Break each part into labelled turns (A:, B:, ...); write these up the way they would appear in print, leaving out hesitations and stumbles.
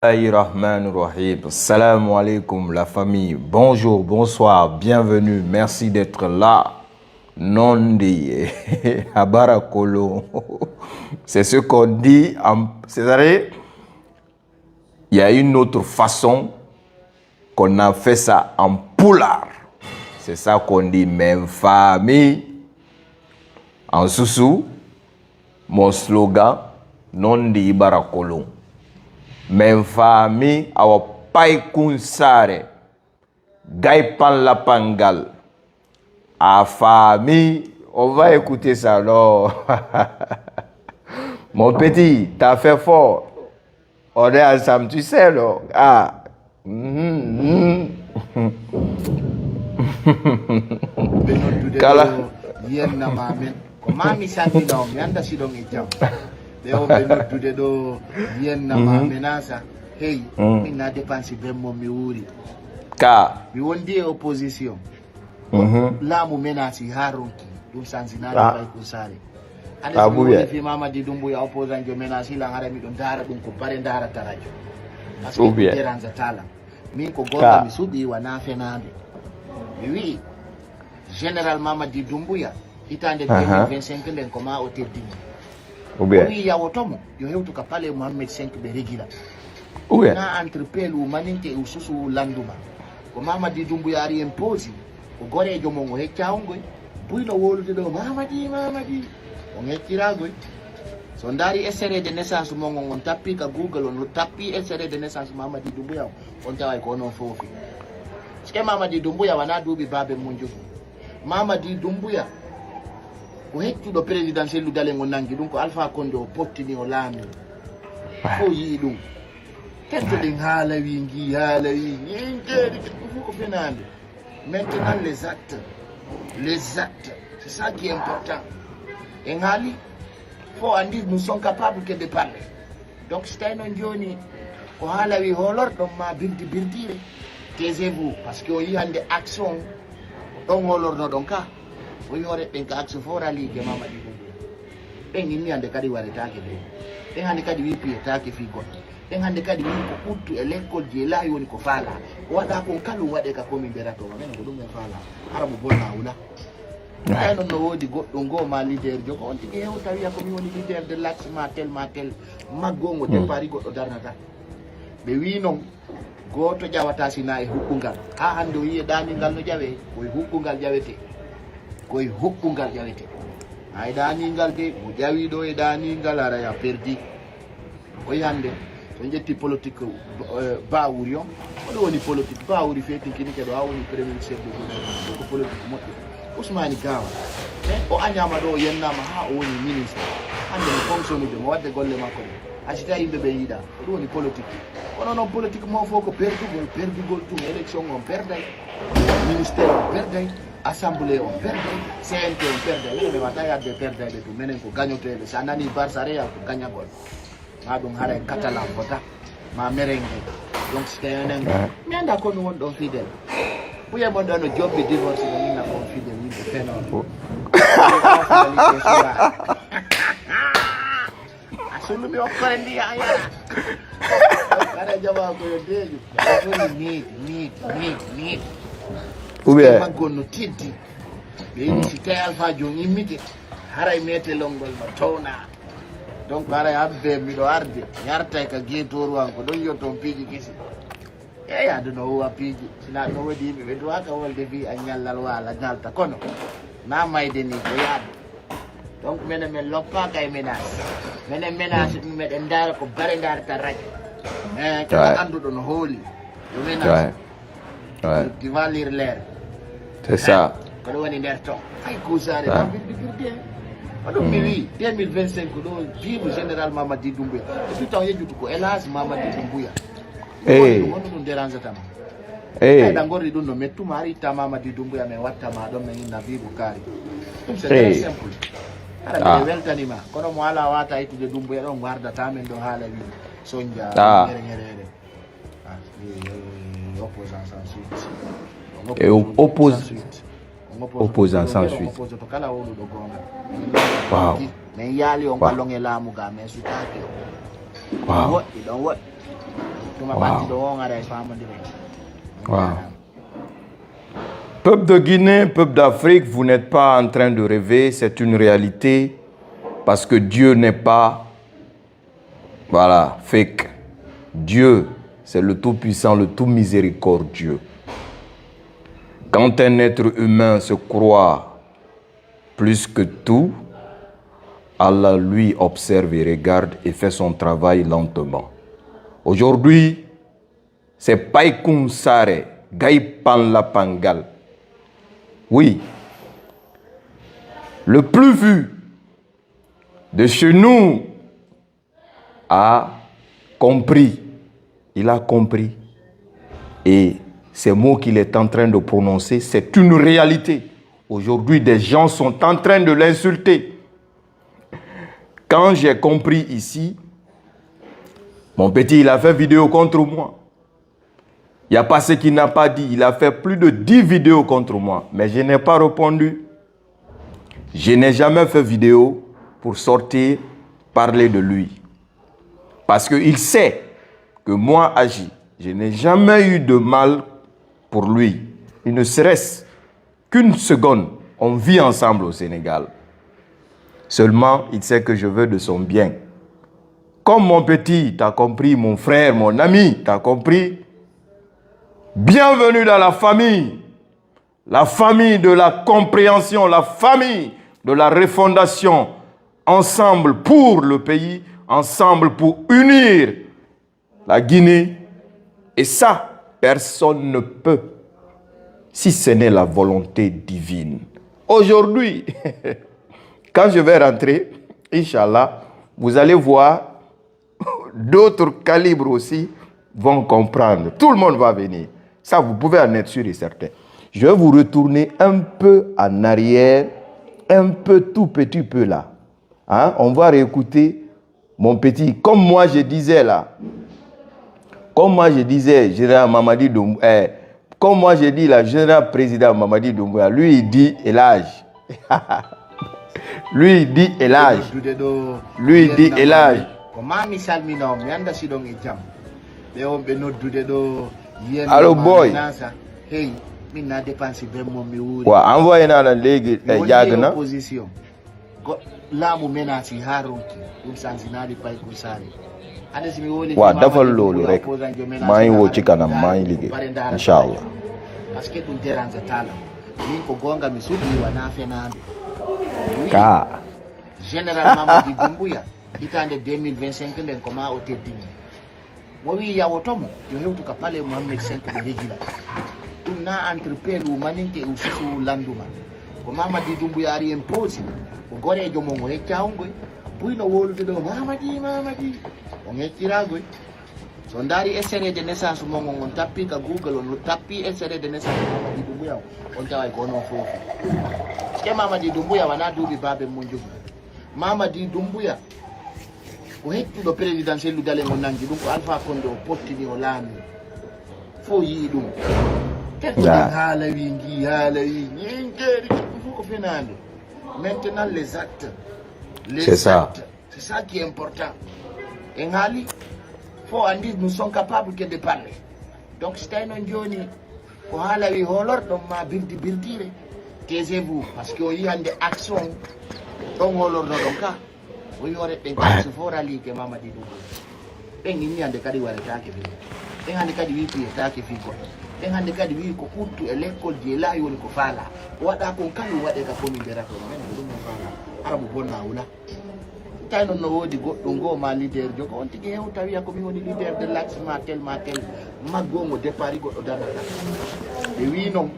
A: Rahim. Salam alaikum la famille. Bonjour, bonsoir, bienvenue. Merci d'être là. Nondi Habarakolo. C'est ce qu'on dit. C'est-à-dire, il y a une autre façon qu'on a fait ça en poulard. C'est ça qu'on dit même famille. En Soussou, mon slogan, Nondi Barakolo. Men famille awa pay kun sare gay pan la pangal a famille. On va écouter ça alors. Mon petit, t'as fait fort. On est ensemble, tu sais alors. Ah.
B: Kala yenna mamen ko mami sandi do mi anda si do mi jam be o be noddude do yenna mamen asa hey mi na dépense be mo mi wuri
A: Ka
B: mi wondi opposition la mu menasi haronki dum sanzina bay ko sare ade fi mama di dumbu ya opposant jo menasi la ngara mi don dara dum ko bare dara tarajo parce que teranza tala min ko gonga mi subi wana fenande oui général Mamadi Doumbouya itande 2025 nden ko ma o teddini oui ya wotomo yo hewtu ka pale Mohammed 5 be regila na entrepreneur u maninte u susu landuma ko Mamadi Doumbouya ari impose ko gorejo mo ngo heccawngo buyno wolude do Mamadi o ngettirago so ndari essere de naissance mo ngo on tappi ka Google on tappi essere de naissance Mamadi Doumbouya on taway ko non fofi Ske Mamadi Doumbouya wana dubi babe munjufu Mamadi Doumbouya ko heccuɗo présidentiel dale ngo nangi ɗum ko Alpha Condé o pottini o laami fo yi ɗum kettoɗen haala wi yinteɗi fof ko fenande maintenant les actes c'est ça qui est important en haali fo andi nous sommes capables que de parler donc so tawi noon joni ko haala wi holorɗon ma birdire taisez-vous parce que o yi hande action ɗon holorno ɗon ka o yi horeɗen ka action fo raligue Mamadi Doumbouya ɓen inni hande kadi waretake ɓe ɓen hande kadi wi piyetake fi goɗɗo ɓen hande kadi wi ko ɓuttu e l'école ji e laayi woni ko faala o waɗa kon kalum waɗe ka komin mberatoma men ko ɗum en faala hara mo bonna wula ay non no woodi goɗɗo ngo ma leader jo ko on tigi hewta wiya komi woni leader de l'axe ma tel maggongo départ goɗɗo darnata ɓe wi noon goto jawata sina e huɓɓungal ha hande o yiye danigal no jawe koye huɓɓungal jawete hay danigal de mo jawi ɗo e danigal ara ya perdi o yande so jetti politique bawuri on oɗo woni politique bawuri fetinkini keɗo ha woni premier chef de gouvernement ko politique moƴƴo Ousmane Gawa o añama ɗo o yennama ha o woni ministre hande mo fonctionnude mo wadde golle makko ɗe asita yimɓe ɓe yiiɗa ko ɗum woni politique kono noon politique mo fof ko perdugol tum élection on perday ministére on perday assemblée on perday CNT on perday minen mi wata yadde perdayɓe tum minen ko gañoteɓe sa nani barsa real ko gañagol ma ɗum haara catalan fota ma merengue donc so tawi enen mi anda komi woni ɗon fidèle ɓuye mon ɗo no jobbi divorce ɗo minna kon fidèle yimɓe fenoon sulu mi okkore ndiya yara kada jaba ko yo deju ko need oubien maggon no tiddi be yi ci tay Alpha jo immite haray mete longol no towna donc haray abbe mi do arde yarta ka getoru an ko don yoton piji kisi e ya do no wa piji sina no wadi be do aka wolde bi an nyallal wala nyalta kono na mayde ni ko yaade donc menen men loppa kay menace meɗen dara ko bare darata radio kala anduɗo no hooli yo menace di valir l'air
A: c'est ça
B: ko ɗo woni nder ton ay kusare ma birde o ɗum mi wi 2025 ɗo jiimu général Mamadi Doumbouya e tout temps yejjutu ko hélas Mamadi Doumbouya wonno ɗum dérangetama ɗa gorri ɗum no mettuma ari itta Mamadi Doumbouya min wattama ɗon min inna Bibou Kari ɗum c'est très simple ara mi weltanima kono mo ala wata ittude Doumbouya ɗon wardata men ɗo haala wi soñdia ñerere opposant sans suite
A: et opposant sans suite
B: to kala woluɗo gonga min yaali on kallon e laamu ga mais sutake ɗon woɗɗi
A: Wow. Peuple de Guinée, peuple d'Afrique, vous n'êtes pas en train de rêver, c'est une réalité parce que Dieu n'est pas, voilà, fake. Dieu, c'est le Tout-Puissant, le Tout-Miséricordieux. Quand un être humain se croit plus que tout, Allah lui observe et regarde et fait son travail lentement. Aujourd'hui, c'est Paikoun Sare, Gaïpan la Pangal. Oui, le plus vu de chez nous a compris. Il a compris. Et ces mots qu'il est en train de prononcer, c'est une réalité. Aujourd'hui, des gens sont en train de l'insulter. Quand j'ai compris ici, mon petit, il a fait vidéo contre moi. Il n'y a pas ce qu'il n'a pas dit. Il a fait plus de 10 vidéos contre moi. Mais je n'ai pas répondu. Je n'ai jamais fait vidéo pour sortir, parler de lui. Parce qu'il sait que moi, Agi, je n'ai jamais eu de mal pour lui. Il ne serait-ce qu'une seconde. On vit ensemble au Sénégal. Seulement, il sait que je veux de son bien. Comme mon petit, tu as compris, mon frère, mon ami, tu as compris. Bienvenue dans la famille de la compréhension, la famille de la refondation, ensemble pour le pays, ensemble pour unir la Guinée. Et ça, personne ne peut, si ce n'est la volonté divine. Aujourd'hui, quand je vais rentrer, Inch'Allah, vous allez voir, d'autres calibres aussi vont comprendre. Tout le monde va venir. Ça, vous pouvez en être sûr et certain. Je vais vous retourner un peu en arrière, un peu, tout petit peu là. Hein? On va réécouter mon petit. Comme moi, je disais là. Comme moi, je disais, général Mamadi Doumbouya. Comme moi, je dis, la général président Mamadi Doumbouya. Lui, il dit Elage. Lui, il dit Elage. Lui, il dit Elage. Allo boy. Wa envoyé na la légui yag na. Wa dafal lolu rek. May wo ci kanam may liggé. Inshallah. Parce que dun dérange tala. Min ko gonga mi sudi wa na fenande. Ka. Général Mamadi Doumbouya itande 2025 nden ko ma o teddini. Mo wi yawotomo yo hewtuka pale Mohammed Senko de Regila. Ɗum na entrepreneur umaninke ususu landuma ko Mamadi Doumbouya ari imposi ko gorejo mon o heccawgoy buyno wolude ɗo Mamadi on hecciragoy so dari extrait de naissance mon on tappi ka Google on tappi extrait de naissance Mamadi Doumbouya on taway ko non fofu ke Mamadi Doumbouya wana duuɓi babe mon jogi Mamadi Doumbouya o hettuɗo présidentiel dale ngo nangi ɗum ko Alpha Condé o pottini o laami fo yii ɗum Maintenant les actes. C'est ça.
B: C'est ça qui est important. Et Ngali, faut en dire, nous sommes capables que de parler. Donc c'est un journée. Pour aller au Lord, donc ma bildi. Taisez-vous, parce qu'il y a des actions. Donc au Lord, donc il y aurait des actions pour aller que Mamadi Doumbouya. Et il y a des cas où elle est attaquée. Et il y a des cas où elle est attaquée. En hande kadi wi ko uttu e l'école je laayi woni ko faala wada ko kala wade ka foni be rato men dum faala arabu bonna wula tay non no wodi goddo ngo ma leader jogo on tigi hew tawi ko mi woni leader de l'axe ma tel maggo mo départ goddo dara be wi non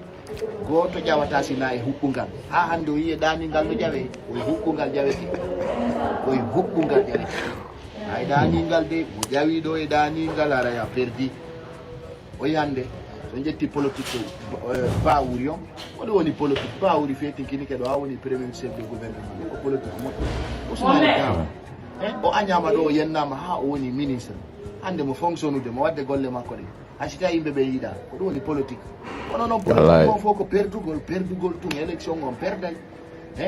B: goto jawata sina e hukkungal ha hande o yiye dani ngal no jawe o hukkungal jaweti o hukkungal jaweti ay dani ngal de o jawi do e dani ngal ara ya perdi o yande on jetti politique bawurion o do woni politique bawuri feti kini ke do woni premier chef de gouvernement ko politique mo Ousmane Dawa o anyama do yennama ha o woni ministre hande mo fonctionnude mo wadde golle makko de asita yimbe be yida ko do woni politique onon non politique mo foko perdugol tum élection on perdal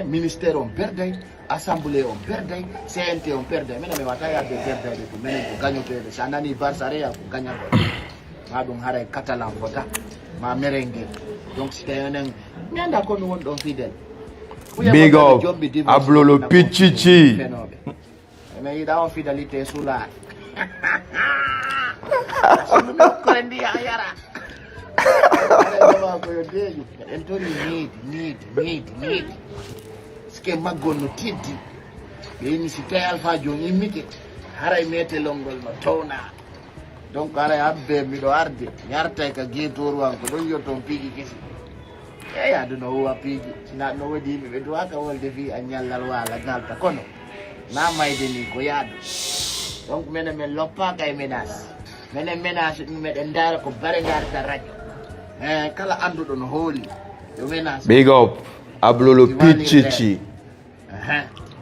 B: ministère on perdait, assemblée on perdait, CNT on perdait. Mais on va de perdre de mener pour gagner perdre. Sanani Barsarea pour gagner. Ma donc haray catalan vota, ma merengue. Donc c'était un bien d'accord nous on fidèle.
A: Big up, Ablolo Pichichi.
B: Mais il a une fidélité sous la. Need. Ske magono titi. Beni si te alfa joni mite. Haray mete longol no tona. Donc haray abbe mi do arde. Nyarta ka getoru an ko don yoton pigi kesi. Ya duno wa pigi. Sina no wadi mi be do aka wolde fi anyallal wala galta kono. Na mayde ni ko yaado. Donc mena men loppa kay menas. Mena menas mi meden dara ko bare ngarta radio. Kala andudo no holi. Yo menas.
A: Big up, Ablolo Pichichi.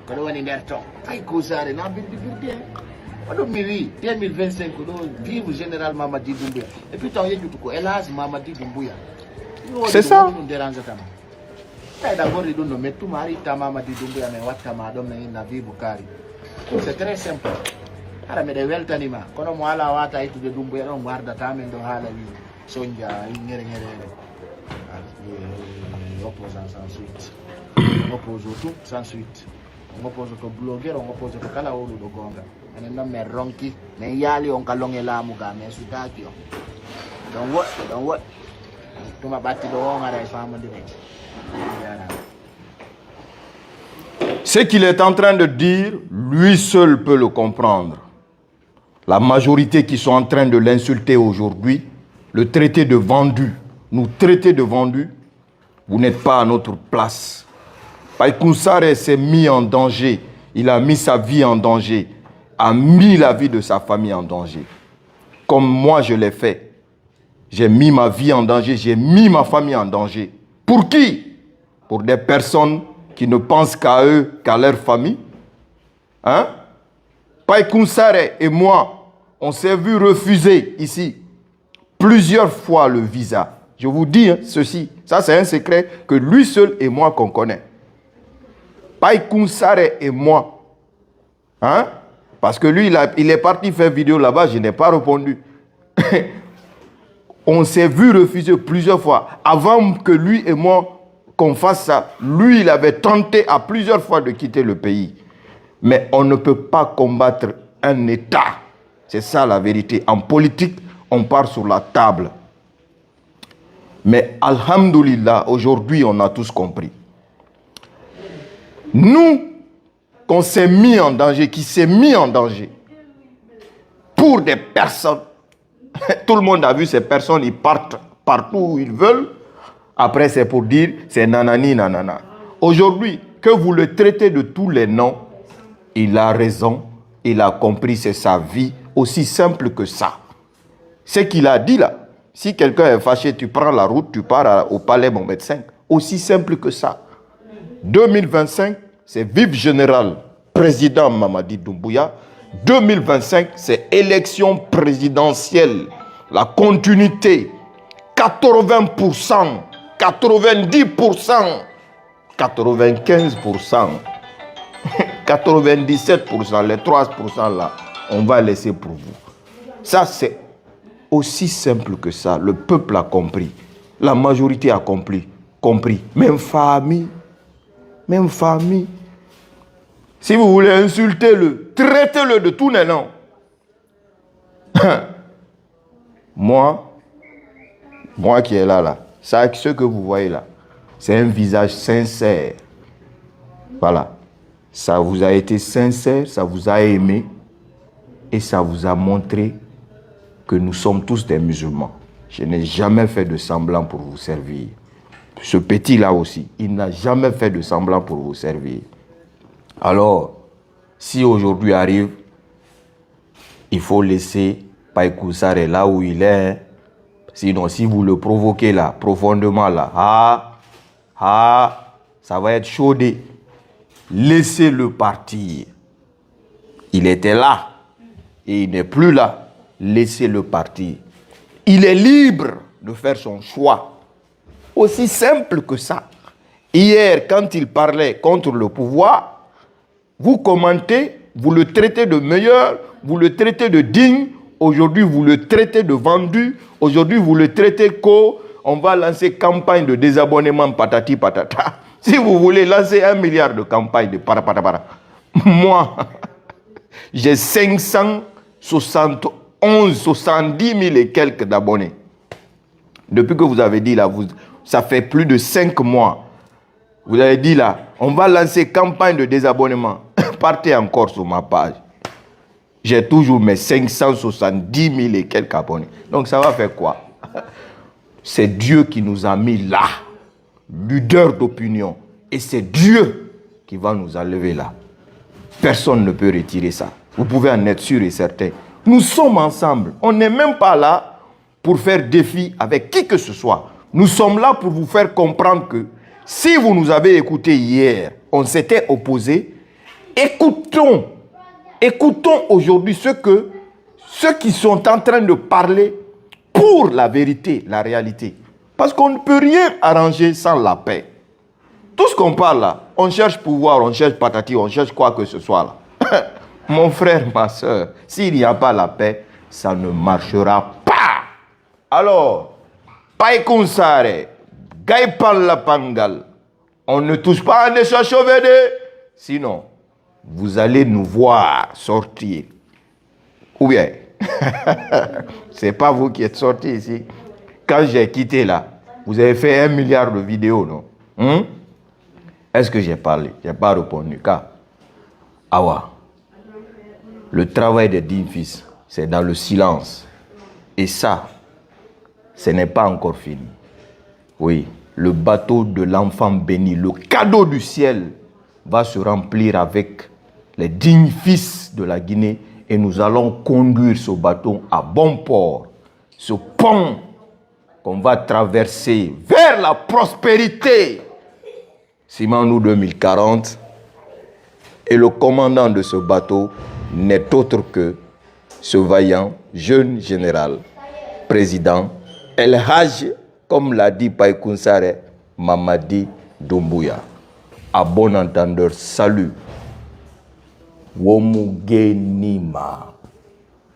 B: Kono woni der to. Ay ko sare na birdi. Odo mi wi 2025 do vive général Mamadi Doumbouya. Et puis tant yejutu ko hélas Mamadi Doumbouya.
A: C'est ça.
B: D'abord, il donne tout mari tamama di Doumbouya me watama dom na vive Bukari. C'est très simple. Ara me de weltanima kono mo ala wata itu de Doumbouya on warda tamen do hala wi sonja ngere opposant sans suite. On oppose tout sans suite. On oppose ko blogueur, on oppose ko kala wolu do gonga. Enen no me ronki me yali on kalonge lamu ga me sutaki on. Don't what? Tuma batti do on ara famo di.
A: Ce qu'il est en train de dire, lui seul peut le comprendre. La majorité qui sont en train de l'insulter aujourd'hui, le traiter de vendu, nous traiter de vendu, vous n'êtes pas à notre place. Païkounsare s'est mis en danger, il a mis sa vie en danger, a mis la vie de sa famille en danger. Comme moi je l'ai fait. J'ai mis ma vie en danger, j'ai mis ma famille en danger. Pour qui? Pour des personnes qui ne pensent qu'à eux, qu'à leur famille. Hein? Païkounsare et moi, on s'est vu refuser ici plusieurs fois le visa. Je vous dis ceci, ça c'est un secret que lui seul et moi qu'on connaît. Païkounsare et moi. Hein? Parce que lui, il est parti faire vidéo là-bas, je n'ai pas répondu. On s'est vu refuser plusieurs fois. Avant que lui et moi qu'on fasse ça, lui, il avait tenté à plusieurs fois de quitter le pays. Mais on ne peut pas combattre un État. C'est ça la vérité. En politique, on part sur la table. Mais alhamdoulilah, aujourd'hui, on a tous compris. Nous, qu'on s'est mis en danger, qui s'est mis en danger, pour des personnes, tout le monde a vu ces personnes, ils partent partout où ils veulent. Après, c'est pour dire, c'est nanani, nanana. Aujourd'hui, que vous le traitez de tous les noms, il a raison, il a compris, c'est sa vie, aussi simple que ça. Ce qu'il a dit là, si quelqu'un est fâché, tu prends la route, tu pars au palais Mohamed V. Aussi simple que ça. 2025, c'est vive général, président Mamadi Doumbouya. 2025, c'est élection présidentielle. La continuité, 80%, 90%, 95%, 97%, les 3% là, on va laisser pour vous. Ça, c'est aussi simple que ça. Le peuple a compris. La majorité a compris. Même famille. Si vous voulez insulter-le, traitez-le de tous les noms. Moi qui est là, ça, ce que vous voyez là, c'est un visage sincère. Voilà. Ça vous a été sincère, ça vous a aimé et ça vous a montré que nous sommes tous des musulmans. Je n'ai jamais fait de semblant pour vous servir. Ce petit-là aussi, il n'a jamais fait de semblant pour vous servir. Alors, si aujourd'hui arrive, il faut laisser Païkounsare là où il est. Sinon, si vous le provoquez là, profondément là, ça va être chaudé. Laissez-le partir. Il était là et il n'est plus là. Laissez-le partir. Il est libre de faire son choix. Aussi simple que ça. Hier, quand il parlait contre le pouvoir, vous commentez, vous le traitez de meilleur, vous le traitez de digne. Aujourd'hui, vous le traitez de vendu. Aujourd'hui, vous le traitez qu'on va lancer campagne de désabonnement patati patata. Si vous voulez lancer 1 milliard de campagne de para. Moi, j'ai 571, 70 000 et quelques d'abonnés. Depuis que vous avez dit là, ça fait plus de 5 mois. Vous avez dit là, on va lancer campagne de désabonnement. Partez encore sur ma page. J'ai toujours mes 570 000 et quelques abonnés. Donc ça va faire quoi? C'est Dieu qui nous a mis là, leader d'opinion. Et c'est Dieu qui va nous enlever là. Personne ne peut retirer ça. Vous pouvez en être sûr et certain. Nous sommes ensemble. On n'est même pas là pour faire défi avec qui que ce soit. Nous sommes là pour vous faire comprendre que si vous nous avez écoutés hier, on s'était opposés. Écoutons aujourd'hui ceux qui sont en train de parler pour la vérité, la réalité. Parce qu'on ne peut rien arranger sans la paix. Tout ce qu'on parle là, on cherche pouvoir, on cherche patati, on cherche quoi que ce soit là. Mon frère, ma soeur, s'il n'y a pas la paix, ça ne marchera pas. Alors, Paikunsare, Gaipan la Pangal, on ne touche pas à Nesha Chauvédé, sinon, vous allez nous voir sortir. Ou bien, c'est pas vous qui êtes sortis ici. Quand j'ai quitté là, vous avez fait 1 milliard de vidéos, non? Est-ce que j'ai parlé? Je n'ai pas répondu. Car, le travail des dignes fils, c'est dans le silence. Et ça, ce n'est pas encore fini. Oui, le bateau de l'enfant béni, le cadeau du ciel, va se remplir avec les dignes fils de la Guinée et nous allons conduire ce bateau à bon port. Ce pont qu'on va traverser vers la prospérité. Simandou 2040. Et le commandant de ce bateau n'est autre que ce vaillant jeune général, président El Hadj, comme l'a dit Paikunsare, Mamadi Doumbouya. À bon entendeur, salut. Womugenima.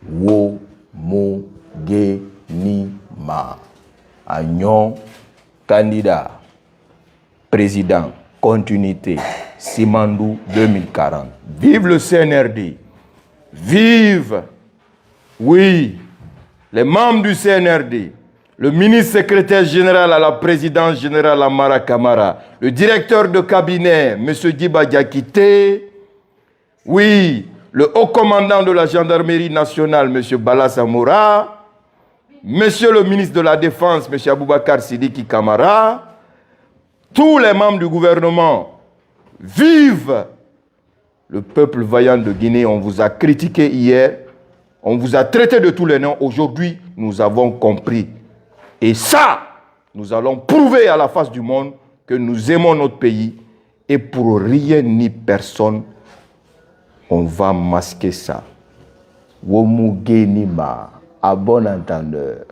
A: Womugenima. Agnon, candidat, président, continuité, Simandou 2040. Vive le CNRD. Vive, oui, les membres du CNRD, le ministre secrétaire général à la présidence générale Amara Kamara, le directeur de cabinet, M. Diba Diakité, oui, le haut commandant de la gendarmerie nationale, M. Bala Samoura, Monsieur le ministre de la Défense, M. Aboubakar Sidiki Kamara, tous les membres du gouvernement, vive le peuple vaillant de Guinée. On vous a critiqué hier, on vous a traité de tous les noms. Aujourd'hui, nous avons compris. Et ça, nous allons prouver à la face du monde que nous aimons notre pays. Et pour rien ni personne, on va masquer ça. Womugenima, à bon entendeur.